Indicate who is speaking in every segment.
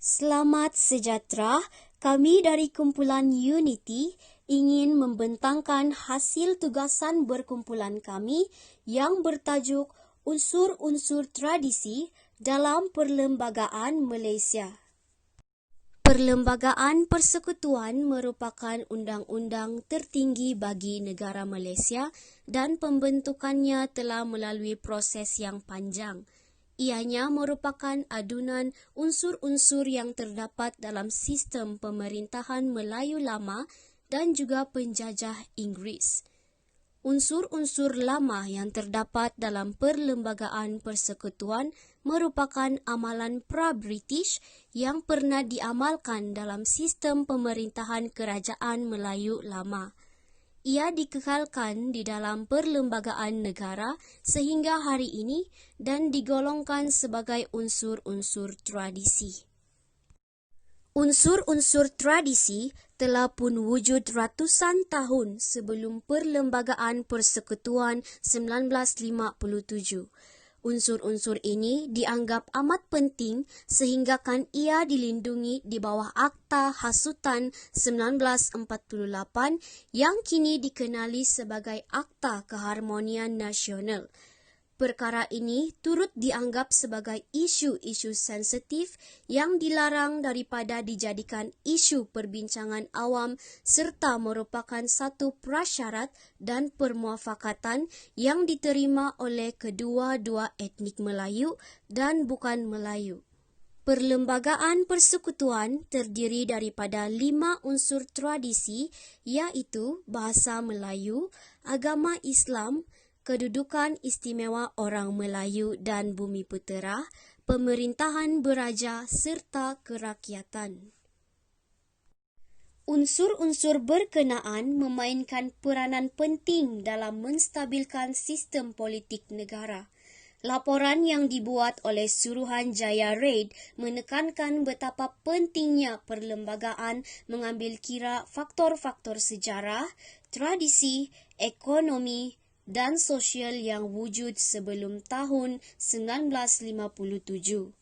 Speaker 1: Selamat sejahtera, kami dari kumpulan Unity ingin membentangkan hasil tugasan berkumpulan kami yang bertajuk Unsur-unsur Tradisi dalam Perlembagaan Malaysia. Perlembagaan Persekutuan merupakan undang-undang tertinggi bagi negara Malaysia dan pembentukannya telah melalui proses yang panjang. Ianya merupakan adunan unsur-unsur yang terdapat dalam sistem pemerintahan Melayu lama dan juga penjajah Inggeris. Unsur-unsur lama yang terdapat dalam Perlembagaan Persekutuan merupakan amalan pra-British yang pernah diamalkan dalam sistem pemerintahan Kerajaan Melayu lama. Ia dikekalkan di dalam perlembagaan negara sehingga hari ini dan digolongkan sebagai unsur-unsur tradisi. Unsur-unsur tradisi telah pun wujud ratusan tahun sebelum Perlembagaan Persekutuan 1957. Unsur-unsur ini dianggap amat penting sehinggakan ia dilindungi di bawah Akta Hasutan 1948 yang kini dikenali sebagai Akta Keharmonian Nasional. Perkara ini turut dianggap sebagai isu-isu sensitif yang dilarang daripada dijadikan isu perbincangan awam serta merupakan satu prasyarat dan permuafakatan yang diterima oleh kedua-dua etnik Melayu dan bukan Melayu. Perlembagaan Persekutuan terdiri daripada 5 unsur tradisi iaitu bahasa Melayu, agama Islam, kedudukan istimewa orang Melayu dan Bumiputera, pemerintahan beraja serta kerakyatan. Unsur-unsur berkenaan memainkan peranan penting dalam menstabilkan sistem politik negara. Laporan yang dibuat oleh Suruhanjaya Raid menekankan betapa pentingnya perlembagaan mengambil kira faktor-faktor sejarah, tradisi, ekonomi dan sosial yang wujud sebelum tahun 1957.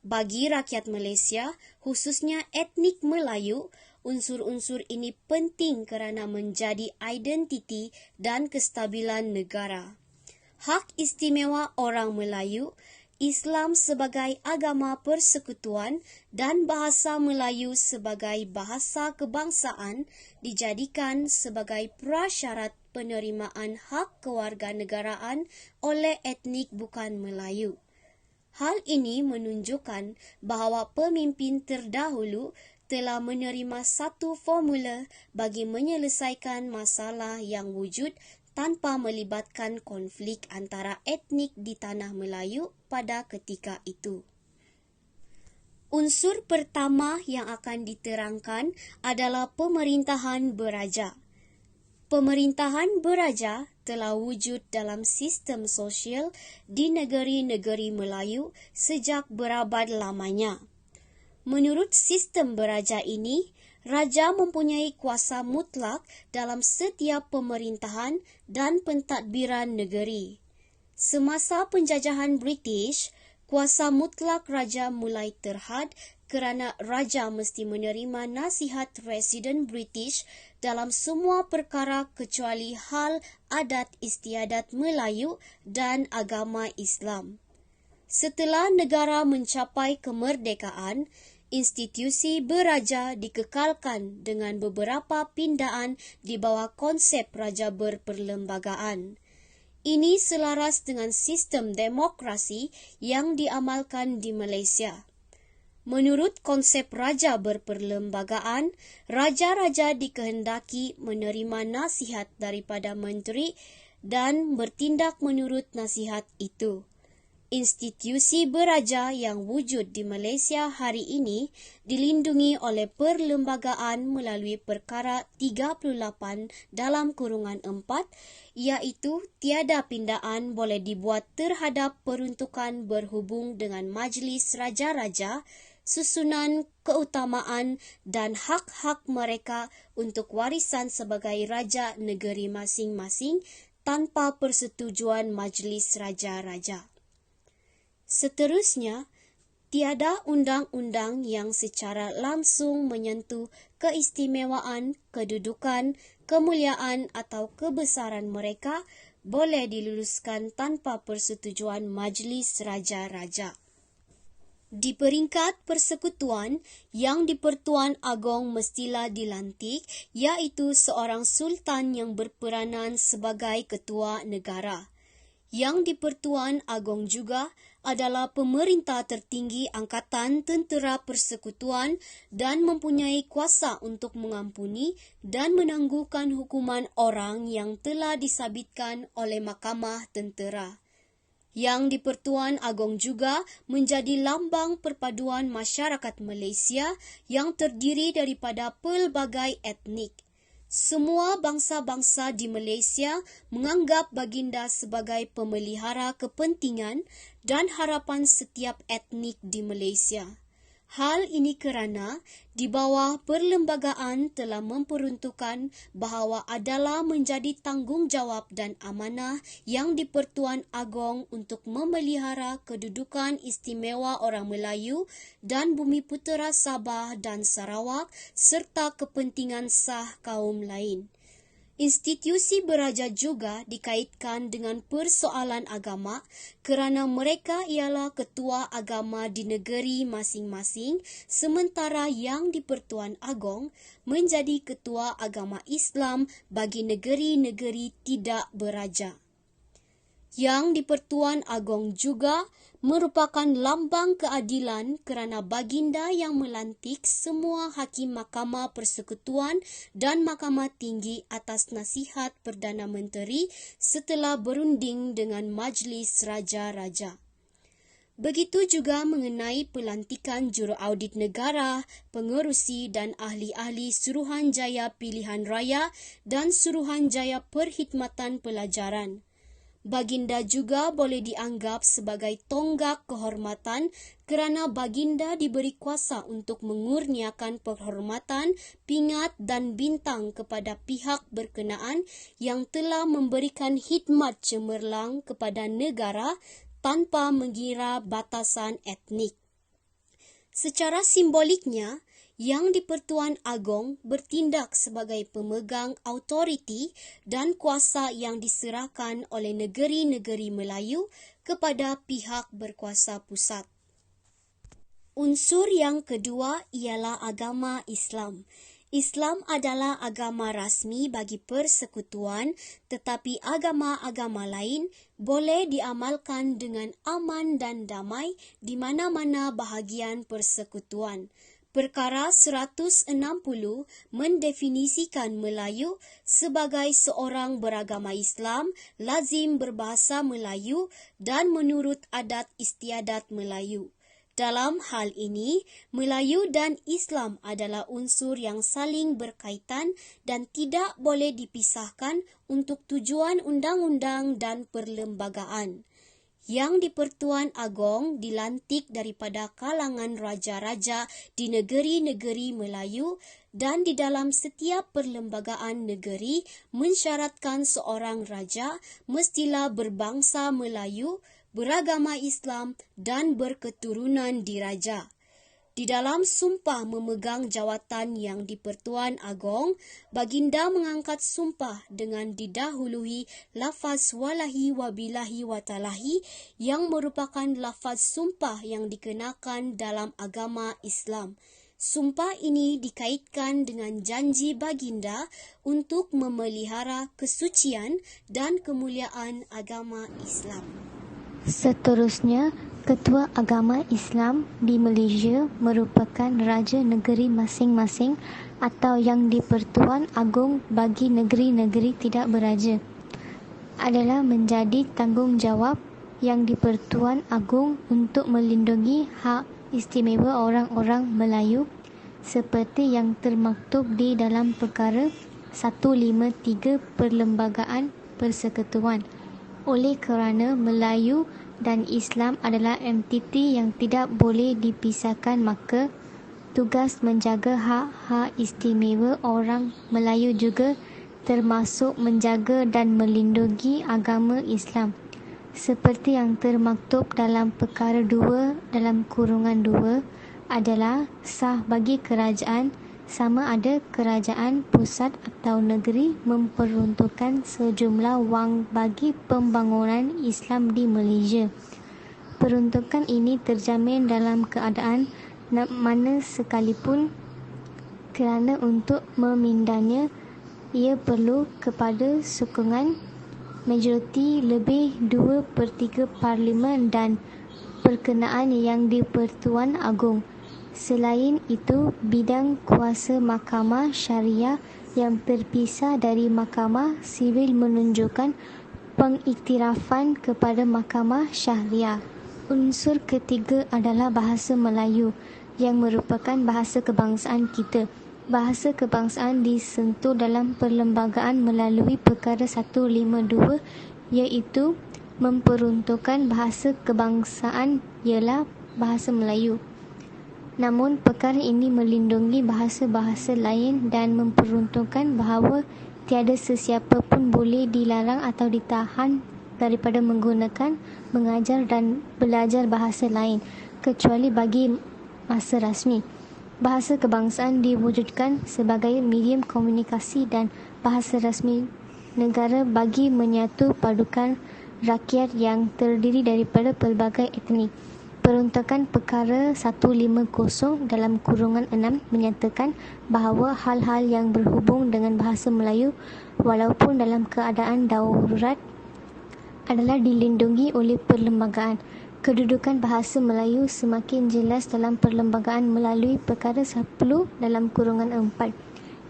Speaker 1: Bagi rakyat Malaysia, khususnya etnik Melayu, unsur-unsur ini penting kerana menjadi identiti dan kestabilan negara. Hak istimewa orang Melayu, Islam sebagai agama persekutuan dan bahasa Melayu sebagai bahasa kebangsaan dijadikan sebagai prasyarat penerimaan hak kewarganegaraan oleh etnik bukan Melayu. Hal ini menunjukkan bahawa pemimpin terdahulu telah menerima satu formula bagi menyelesaikan masalah yang wujud tanpa melibatkan konflik antara etnik di tanah Melayu pada ketika itu. Unsur pertama yang akan diterangkan adalah pemerintahan beraja. Pemerintahan beraja telah wujud dalam sistem sosial di negeri-negeri Melayu sejak berabad lamanya. Menurut sistem beraja ini, raja mempunyai kuasa mutlak dalam setiap pemerintahan dan pentadbiran negeri. Semasa penjajahan British, kuasa mutlak raja mulai terhad kerana raja mesti menerima nasihat residen British dalam semua perkara kecuali hal adat istiadat Melayu dan agama Islam. Setelah negara mencapai kemerdekaan, institusi beraja dikekalkan dengan beberapa pindaan di bawah konsep raja berperlembagaan. Ini selaras dengan sistem demokrasi yang diamalkan di Malaysia. Menurut konsep raja berperlembagaan, raja-raja dikehendaki menerima nasihat daripada menteri dan bertindak menurut nasihat itu. Institusi beraja yang wujud di Malaysia hari ini dilindungi oleh perlembagaan melalui perkara 38 dalam kurungan 4, iaitu tiada pindaan boleh dibuat terhadap peruntukan berhubung dengan majlis raja-raja, susunan keutamaan dan hak-hak mereka untuk warisan sebagai raja negeri masing-masing tanpa persetujuan majlis raja-raja. Seterusnya, Tiada undang-undang yang secara langsung menyentuh keistimewaan, kedudukan, kemuliaan atau kebesaran mereka boleh diluluskan tanpa persetujuan Majlis Raja-Raja. Di peringkat persekutuan, yang di-Pertuan Agong mestilah dilantik, iaitu seorang sultan yang berperanan sebagai ketua negara. Yang di-Pertuan Agong juga adalah pemerintah tertinggi Angkatan Tentera Persekutuan dan mempunyai kuasa untuk mengampuni dan menangguhkan hukuman orang yang telah disabitkan oleh Mahkamah Tentera. Yang di-Pertuan Agong juga menjadi lambang perpaduan masyarakat Malaysia yang terdiri daripada pelbagai etnik. Semua bangsa-bangsa di Malaysia menganggap baginda sebagai pemelihara kepentingan dan harapan setiap etnik di Malaysia. Hal ini kerana di bawah perlembagaan telah memperuntukkan bahawa adalah menjadi tanggungjawab dan amanah yang di-Pertuan Agong untuk memelihara kedudukan istimewa orang Melayu dan Bumiputera Sabah dan Sarawak serta kepentingan sah kaum lain. Institusi beraja juga dikaitkan dengan persoalan agama kerana mereka ialah ketua agama di negeri masing-masing, sementara yang di-Pertuan Agong menjadi ketua agama Islam bagi negeri-negeri tidak beraja. Yang di-Pertuan Agong juga merupakan lambang keadilan kerana baginda yang melantik semua hakim Mahkamah Persekutuan dan Mahkamah Tinggi atas nasihat Perdana Menteri setelah berunding dengan Majlis Raja-Raja. Begitu juga mengenai pelantikan juruaudit negara, pengerusi dan ahli-ahli Suruhanjaya Pilihan Raya dan Suruhanjaya Perkhidmatan Pelajaran. Baginda juga boleh dianggap sebagai tonggak kehormatan kerana baginda diberi kuasa untuk mengurniakan penghormatan, pingat dan bintang kepada pihak berkenaan yang telah memberikan khidmat cemerlang kepada negara tanpa mengira batasan etnik. Secara simboliknya, yang di-Pertuan Agong bertindak sebagai pemegang autoriti dan kuasa yang diserahkan oleh negeri-negeri Melayu kepada pihak berkuasa pusat. Unsur yang kedua ialah agama Islam. Islam adalah agama rasmi bagi persekutuan, tetapi agama-agama lain boleh diamalkan dengan aman dan damai di mana-mana bahagian persekutuan. Perkara 160 mendefinisikan Melayu sebagai seorang beragama Islam, lazim berbahasa Melayu dan menurut adat istiadat Melayu. Dalam hal ini, Melayu dan Islam adalah unsur yang saling berkaitan dan tidak boleh dipisahkan untuk tujuan undang-undang dan perlembagaan. Yang di-Pertuan Agong dilantik daripada kalangan raja-raja di negeri-negeri Melayu dan di dalam setiap perlembagaan negeri mensyaratkan seorang raja mestilah berbangsa Melayu, beragama Islam dan berketurunan diraja. Di dalam sumpah memegang jawatan yang di-Pertuan Agong, baginda mengangkat sumpah dengan didahului lafaz walahi wabilahi watalahi yang merupakan lafaz sumpah yang dikenakan dalam agama Islam. Sumpah ini dikaitkan dengan janji baginda untuk memelihara kesucian dan kemuliaan agama Islam.
Speaker 2: Seterusnya, Ketua Agama Islam di Malaysia merupakan Raja Negeri masing-masing atau yang di-Pertuan Agong bagi negeri-negeri tidak beraja. Adalah menjadi tanggungjawab yang di-Pertuan Agong untuk melindungi hak istimewa orang-orang Melayu seperti yang termaktub di dalam perkara 153 Perlembagaan Persekutuan. Oleh kerana Melayu dan Islam adalah entiti yang tidak boleh dipisahkan, maka tugas menjaga hak-hak istimewa orang Melayu juga termasuk menjaga dan melindungi agama Islam. seperti yang termaktub dalam perkara 2 dalam kurungan 2 adalah sah bagi kerajaan sama ada kerajaan pusat atau negeri memperuntukkan sejumlah wang bagi pembangunan Islam di Malaysia. Peruntukan ini terjamin dalam keadaan mana sekalipun, kerana untuk memindahnya ia perlu kepada sokongan majoriti lebih 2/3 Parlimen dan perkenaan yang di-Pertuan Agong. Selain itu, bidang kuasa Mahkamah Syariah yang terpisah dari Mahkamah Sivil menunjukkan pengiktirafan kepada Mahkamah Syariah. Unsur ketiga adalah bahasa Melayu yang merupakan bahasa kebangsaan kita. Bahasa kebangsaan disentuh dalam perlembagaan melalui perkara 152 iaitu memperuntukkan bahasa kebangsaan ialah bahasa Melayu. Namun perkara ini melindungi bahasa-bahasa lain dan memperuntukkan bahawa tiada sesiapa pun boleh dilarang atau ditahan daripada menggunakan, mengajar dan belajar bahasa lain kecuali bagi masa rasmi. Bahasa kebangsaan diwujudkan sebagai medium komunikasi dan bahasa rasmi negara bagi menyatu padukan rakyat yang terdiri daripada pelbagai etnik. Peruntukan perkara 150 dalam kurungan 6 menyatakan bahawa hal-hal yang berhubung dengan bahasa Melayu walaupun dalam keadaan darurat adalah dilindungi oleh perlembagaan. Kedudukan bahasa Melayu semakin jelas dalam perlembagaan melalui perkara 10 dalam kurungan 4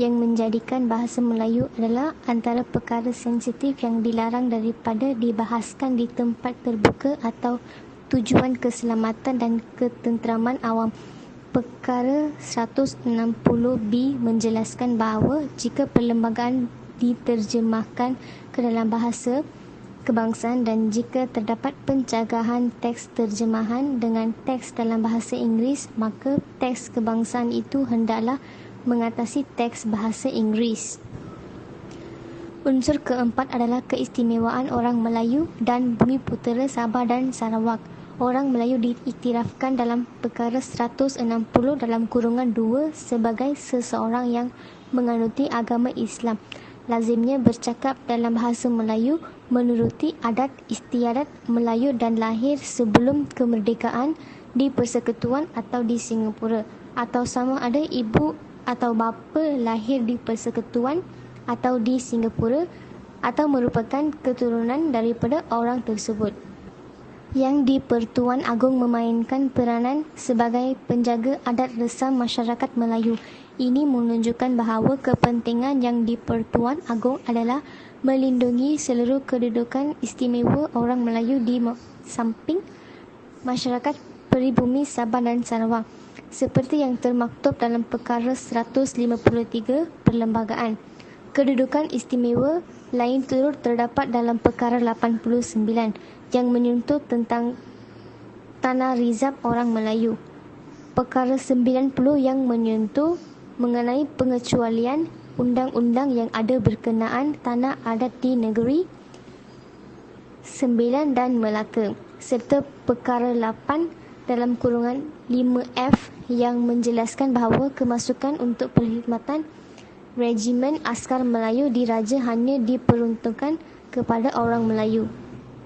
Speaker 2: yang menjadikan bahasa Melayu adalah antara perkara sensitif yang dilarang daripada dibahaskan di tempat terbuka atau tujuan keselamatan dan ketenteraman awam. Perkara 160B menjelaskan bahawa jika perlembagaan diterjemahkan ke dalam bahasa kebangsaan dan jika terdapat pencegahan teks terjemahan dengan teks dalam bahasa Inggeris, maka teks kebangsaan itu hendaklah mengatasi teks bahasa Inggeris. Unsur keempat adalah keistimewaan orang Melayu dan Bumiputera Sabah dan Sarawak. Orang Melayu diiktirafkan dalam perkara 160 dalam kurungan 2 sebagai seseorang yang menganuti agama Islam. Lazimnya bercakap dalam bahasa Melayu, menuruti adat istiadat Melayu dan lahir sebelum kemerdekaan di Persekutuan atau di Singapura, atau sama ada ibu atau bapa lahir di Persekutuan atau di Singapura atau merupakan keturunan daripada orang tersebut. Yang di Pertuan Agong memainkan peranan sebagai penjaga adat resam masyarakat Melayu. Ini menunjukkan bahawa kepentingan yang di Pertuan Agong adalah melindungi seluruh kedudukan istimewa orang Melayu di samping masyarakat peribumi Sabah dan Sarawak, seperti yang termaktub dalam perkara 153 perlembagaan. Kedudukan istimewa lain turut terdapat dalam perkara 89 yang menyentuh tentang tanah rizab orang Melayu. Perkara 90 yang menyentuh mengenai pengecualian undang-undang yang ada berkenaan tanah adat di negeri Sembilan dan Melaka, serta perkara 8 dalam kurungan 5F yang menjelaskan bahawa kemasukan untuk perkhidmatan Regimen Askar Melayu diraja hanya diperuntukkan kepada orang Melayu.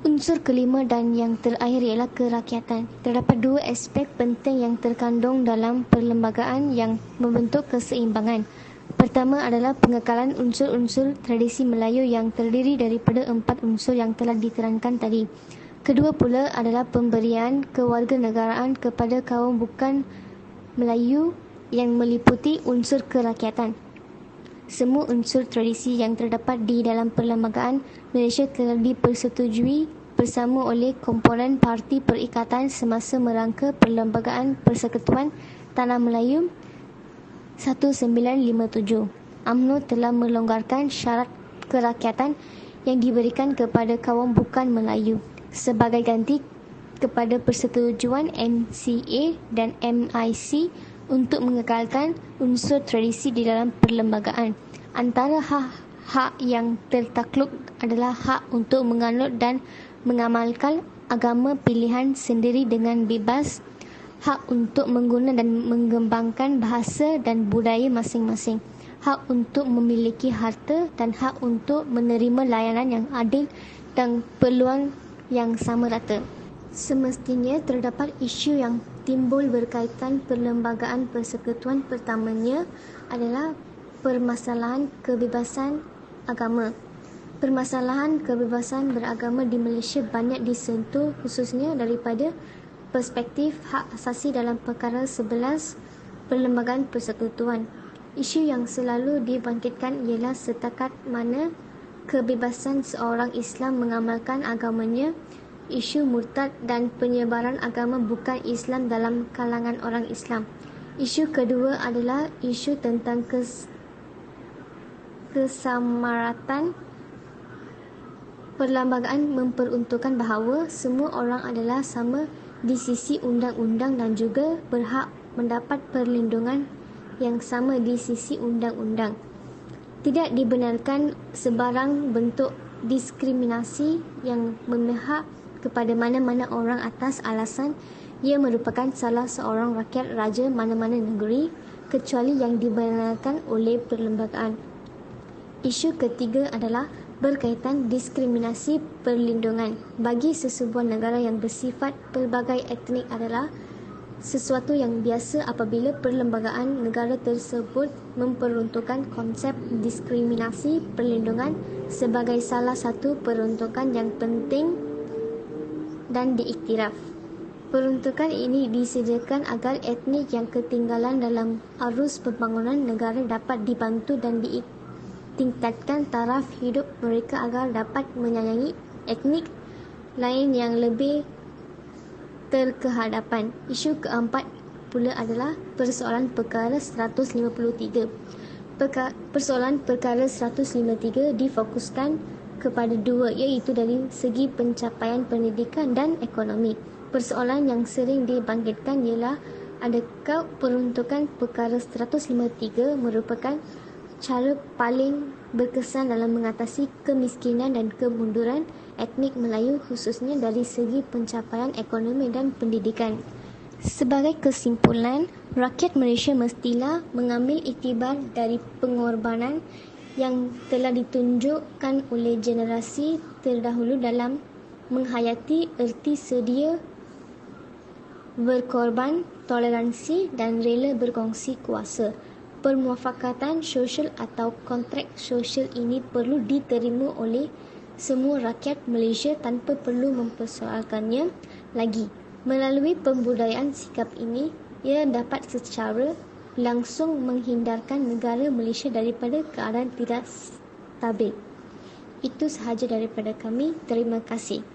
Speaker 2: Unsur kelima dan yang terakhir ialah kerakyatan. Terdapat dua aspek penting yang terkandung dalam perlembagaan yang membentuk keseimbangan. Pertama adalah pengekalan unsur-unsur tradisi Melayu yang terdiri daripada 4 unsur yang telah diterangkan tadi. Kedua pula adalah pemberian kewarganegaraan kepada kaum bukan Melayu yang meliputi unsur kerakyatan. Semua unsur tradisi yang terdapat di dalam perlembagaan Malaysia telah dipersetujui bersama oleh komponen Parti Perikatan semasa merangka Perlembagaan Persekutuan Tanah Melayu 1957. UMNO telah melonggarkan syarat kerakyatan yang diberikan kepada kaum bukan Melayu sebagai ganti kepada persetujuan MCA dan MIC untuk mengekalkan unsur tradisi di dalam perlembagaan. Antara hak yang tertakluk adalah hak untuk menganut dan mengamalkan agama pilihan sendiri dengan bebas, hak untuk menggunakan dan mengembangkan bahasa dan budaya masing-masing, hak untuk memiliki harta dan hak untuk menerima layanan yang adil dan peluang yang sama rata. Semestinya terdapat isu yang timbul berkaitan perlembagaan persekutuan. Pertamanya adalah permasalahan kebebasan agama. Permasalahan kebebasan beragama di Malaysia banyak disentuh khususnya daripada perspektif hak asasi dalam perkara 11 Perlembagaan Persekutuan. Isu yang selalu dibangkitkan ialah setakat mana kebebasan seorang Islam mengamalkan agamanya, isu murtad dan penyebaran agama bukan Islam dalam kalangan orang Islam. Isu kedua adalah isu tentang kesamaratan. Perlembagaan memperuntukkan bahawa semua orang adalah sama di sisi undang-undang dan juga berhak mendapat perlindungan yang sama di sisi undang-undang. Tidak dibenarkan sebarang bentuk diskriminasi yang memihak kepada mana-mana orang atas alasan ia merupakan salah seorang rakyat raja mana-mana negeri kecuali yang dibenarkan oleh perlembagaan. Isu ketiga adalah berkaitan diskriminasi perlindungan. Bagi sesebuah negara yang bersifat pelbagai etnik adalah sesuatu yang biasa apabila perlembagaan negara tersebut memperuntukkan konsep diskriminasi perlindungan sebagai salah satu peruntukan yang penting dan diiktiraf. Peruntukan ini disediakan agar etnik yang ketinggalan dalam arus pembangunan negara dapat dibantu dan tingkatkan taraf hidup mereka agar dapat menyayangi etnik lain yang lebih terkehadapan. Isu keempat pula adalah persoalan perkara 153. Persoalan perkara 153 difokuskan kepada dua, iaitu dari segi pencapaian pendidikan dan ekonomi. Persoalan yang sering dibangkitkan ialah adakah peruntukan perkara 153 merupakan cara paling berkesan dalam mengatasi kemiskinan dan kemunduran etnik Melayu khususnya dari segi pencapaian ekonomi dan pendidikan. Sebagai kesimpulan, rakyat Malaysia mestilah mengambil iktibar dari pengorbanan yang telah ditunjukkan oleh generasi terdahulu dalam menghayati erti sedia berkorban, toleransi dan rela berkongsi kuasa. Permuafakatan sosial atau kontrak sosial ini perlu diterima oleh semua rakyat Malaysia tanpa perlu mempersoalkannya lagi. Melalui pembudayaan sikap ini, ia dapat secara langsung menghindarkan negara Malaysia daripada keadaan tidak stabil. Itu sahaja daripada kami. Terima kasih.